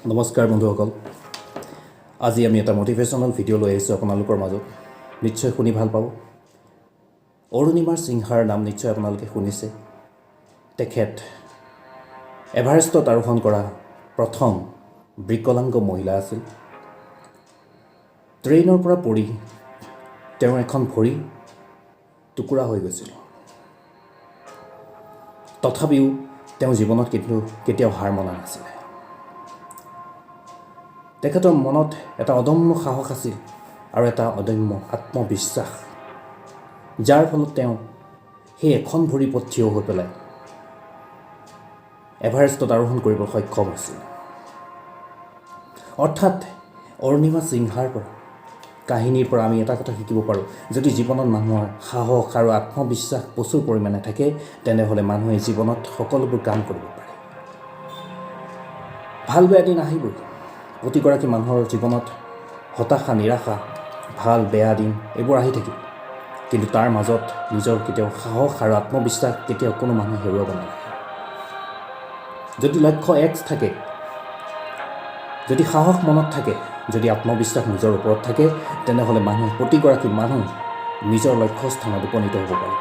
নমস্কাৰ বন্ধুসকল, আজি আমি এটা মটিভেশ্যনেল ভিডিঅ' লৈ আহিছোঁ আপোনালোকৰ মাজত। নিশ্চয় শুনি ভাল পাব। অৰুণিমা সিংহাৰ নাম নিশ্চয় আপোনালোকে শুনিছে। তেখেত এভাৰেষ্টত আৰোহণ কৰা প্ৰথম বিকলাংগ মহিলা আছিল। ট্ৰেইনৰ পৰা পৰি তেওঁৰ এখন ভৰি টুকুৰা হৈ গৈছিল। তথাপিও তেওঁ জীৱনত কেতিয়াও হাৰ মনা নাছিলে। তেখেতৰ মনত এটা অদম্য সাহস আছিল আৰু এটা অদম্য আত্মবিশ্বাস, যাৰ ফলত তেওঁ সেই এখন ভৰি ওপৰত থিয় হৈ পেলাই এভাৰেষ্টত আৰোহণ কৰিব সক্ষম হৈছিল। অৰ্থাৎ অৰুণিমা সিংহাৰ কাহিনীৰ পৰা আমি এটা কথা শিকিব পাৰোঁ, যদি জীৱনত মানুহৰ সাহস আৰু আত্মবিশ্বাস প্ৰচুৰ পৰিমাণে থাকে, তেনেহ'লে মানুহে জীৱনত সকলোবোৰ কাম কৰিব পাৰে। ভাল বেয়া দিন আহিবই। প্ৰতিগৰাকী মানুহৰ জীৱনত হতাশা, নিৰাশা, ভাল বেয়া দিন এইবোৰ আহি থাকিব। কিন্তু তাৰ মাজত নিজৰ কেতিয়াও সাহস আৰু আত্মবিশ্বাস কেতিয়াও কোনো মানুহে হেৰুৱাব নালাগে। যদি লক্ষ্য X থাকে, যদি সাহস মনত থাকে, যদি আত্মবিশ্বাস নিজৰ ওপৰত থাকে, তেনেহ'লে প্ৰতিগৰাকী মানুহ নিজৰ লক্ষ্যস্থানত উপনীত হ'ব পাৰে।